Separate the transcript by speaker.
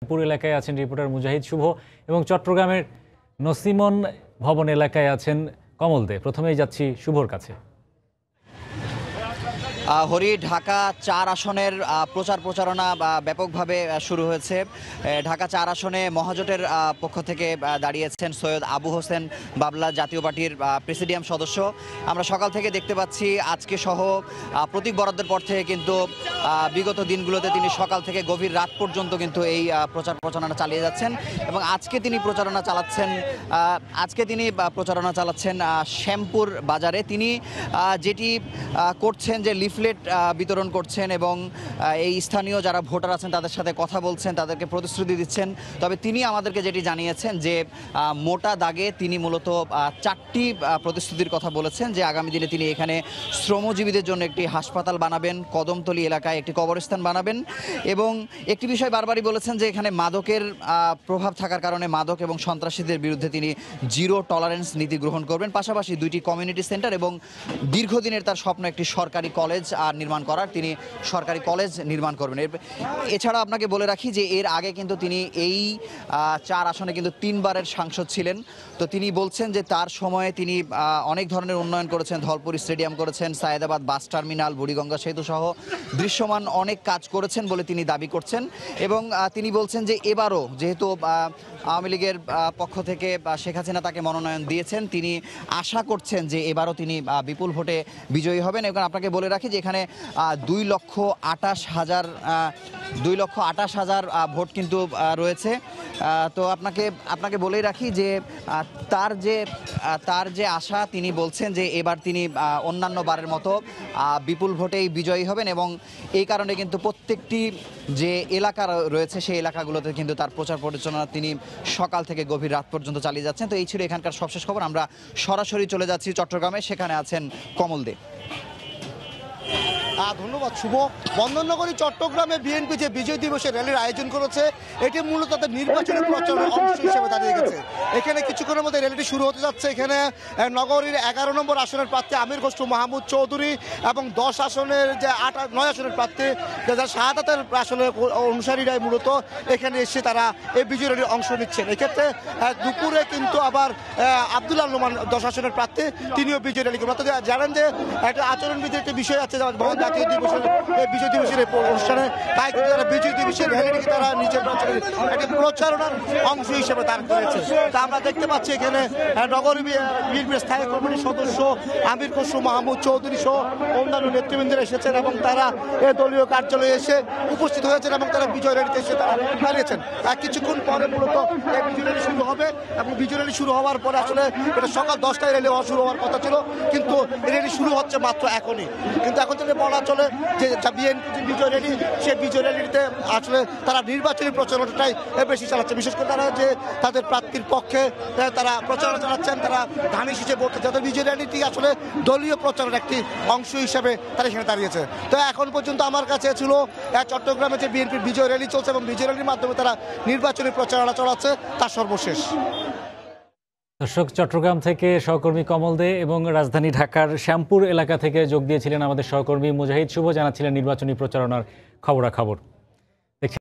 Speaker 1: পুর এলাকায় আছেন রিপোর্টার মুজাহিদ শুভ এবং চট্টগ্রামের নসিমন ভবন এলাকায় আছেন কমল দে। প্রথমেই যাচ্ছি শুভর কাছে।
Speaker 2: হরি, ঢাকা 4 আসনের প্রচার প্রচারণা ব্যাপকভাবে শুরু হয়েছে। ঢাকা 4 আসনে মহাজোটের পক্ষ থেকে দাঁড়িয়েছেন সৈয়দ আবু হোসেন বাবলা, জাতীয় পার্টির প্রেসিডিয়াম সদস্য। আমরা সকাল থেকে দেখতে পাচ্ছি আজকে সহ প্রতীক বরাদ্দের পর থেকে কিন্তু বিগত দিনগুলোতে তিনি সকাল থেকে গভীর রাত পর্যন্ত কিন্তু এই প্রচার প্রচারণা চালিয়ে যাচ্ছেন এবং আজকে তিনি প্রচারণা চালাচ্ছেন শ্যামপুর বাজারে। তিনি যেটি করছেন যে লিফলেট বিতরণ করছেন এবং এই স্থানীয় যারা ভোটার আছেন তাদের সাথে কথা বলছেন, তাদেরকে প্রতিশ্রুতি দিচ্ছেন। তবে তিনি আমাদেরকে যেটি জানিয়েছেন যে মোটা দাগে তিনি মূলত 4টি প্রতিশ্রুতির কথা বলেছেন যে আগামী দিনে তিনি এখানে শ্রমজীবীদের জন্য একটি হাসপাতাল বানাবেন, কদমতলী এলাকায় একটি কবরস্থান বানাবেন এবং একটি বিষয় বারবারই বলেছেন যে এখানে মাদকের প্রভাব থাকার কারণে মাদক এবং সন্ত্রাসীদের বিরুদ্ধে তিনি জিরো টলারেন্স নীতি গ্রহণ করবেন। পাশাপাশি 2টি কমিউনিটি সেন্টার এবং দীর্ঘদিনের তার স্বপ্ন একটি সরকারি কলেজ নির্মাণ করার, তিনি সরকারি কলেজ নির্মাণ করবেন। এছাড়া আপনাকে বলে রাখি যে এর আগে কিন্তু তিনি এই 4 আসনে কিন্তু 3বারের সাংসদ ছিলেন। তো তিনি বলছেন যে তার সময়ে তিনি অনেক ধরনের উন্নয়ন করেছেন, ধলপুর স্টেডিয়াম করেছেন, সায়েদাবাদ বাস টার্মিনাল, বুড়িগঙ্গা সেতু সহ দৃশ্যমান অনেক কাজ করেছেন বলে তিনি দাবি করছেন এবং তিনি বলছেন যে এবারও যেহেতু আওয়ামী লীগের পক্ষ থেকে শেখ হাসিনা তাকে মনোনয়ন দিয়েছেন, তিনি আশা করছেন যে এবারও তিনি বিপুল ভোটে বিজয়ী হবেন। এবং আপনাকে বলে রাখি যে এখানে 2,28,000 ভোট কিন্তু রয়েছে। তো আপনাকে বলেই রাখি যে তার যে আশা, তিনি বলছেন যে এবার তিনি অন্যান্য বারের মতো বিপুল ভোটেই বিজয়ী হবেন এবং এই কারণে কিন্তু প্রত্যেকটি যে এলাকা রয়েছে সেই এলাকাগুলোতে কিন্তু তার প্রচার প্রচারণা তিনি সকাল থেকে গভীর রাত পর্যন্ত চালিয়ে যাচ্ছেন। তো এই ছিল এখানকার সবশেষ খবর। আমরা সরাসরি চলে যাচ্ছি চট্টগ্রামে, সেখানে আছেন কমল দে।
Speaker 3: ধন্যবাদ শুভ। বন্দরনগরী চট্টগ্রামে বিএনপি যে বিজয় দিবসের র্যালির আয়োজন করেছে এটি মূলত তাদের নির্বাচনী প্রচারের অংশ হিসেবে দাঁড়িয়ে গেছে। এখানে কিছুক্ষণের মধ্যে র্যালিটি শুরু হতে যাচ্ছে। এখানে নগরীর 11 নম্বর আসনের প্রার্থী আমির খসরু মাহমুদ চৌধুরী এবং 10 আসনের যে 9 আসনের প্রার্থী যারা শাহাদাতের আসনের অনুসারীরাই মূলত এখানে এসে তারা এই বিজয় র্যালির অংশ নিচ্ছেন। এক্ষেত্রে দুপুরে কিন্তু আবার আব্দুল্লাহ নোমান 10 আসনের প্রার্থী, তিনিও বিজয় র্যালি করবেন। অর্থাৎ জানেন যে একটা আচরণবিধির একটি বিষয় আছে জাতীয় দিবসের বিজয় দিবসের অনুষ্ঠানে, তাই কিন্তু তারা বিজয় দিবসের র্যালিটিকে তারা নিজের একটি প্রচারণার অংশ হিসেবে দাঁড় করেছে। তা আমরা দেখতে পাচ্ছি এখানে নগরী বিএনপির স্থায়ী কমিটির সদস্য আমির খসরু মাহমুদ চৌধুরী সহ অন্যান্য নেতৃবৃন্দরা এসেছেন এবং তারা এই দলীয় কার্যালয়ে এসে উপস্থিত হয়েছেন এবং তারা বিজয় র্যালিতে এসে তারা দাঁড়িয়েছেন। কিছুক্ষণ পরে মূলত এই বিজয় র্যালি শুরু হবে এবং বিজয় র্যালি শুরু হওয়ার পরে আসলে এটা সকাল 10টায় র্যালি শুরু হওয়ার কথা ছিল, কিন্তু র্যালি শুরু হচ্ছে মাত্র এখনই। কিন্তু এখন যদি বলা চলে যে বিএনপি যে বিজয় র্যালি, সেই বিজয় র্যালিতে আসলে তারা নির্বাচনী প্রচারণাটাই বেশি চালাচ্ছে। বিশেষ করে তারা যে তাদের প্রার্থীর পক্ষে তারা প্রচারণা চালাচ্ছেন, তারা ধানের শীষে বলতে যাদের বিজয় র্যালিটি আসলে দলীয় প্রচারের একটি অংশ হিসেবে তারা এখানে দাঁড়িয়েছে। তো এখন পর্যন্ত আমার কাছে ছিল চট্টগ্রামে যে বিএনপির বিজয় র্যালি চলছে এবং বিজয় র্যালির মাধ্যমে তারা নির্বাচনী প্রচারণা চালাচ্ছে তার সর্বশেষ।
Speaker 1: দর্শক, চট্টগ্রাম থেকে সহকর্মী কমল দে এবং রাজধানী ঢাকার শ্যামপুর এলাকা থেকে যোগ দিয়েছিলেন আমাদের সহকর্মী মুজাহিদ শুভ, জানাচ্ছিলেন নির্বাচনী প্রচারণার খবরাখবর।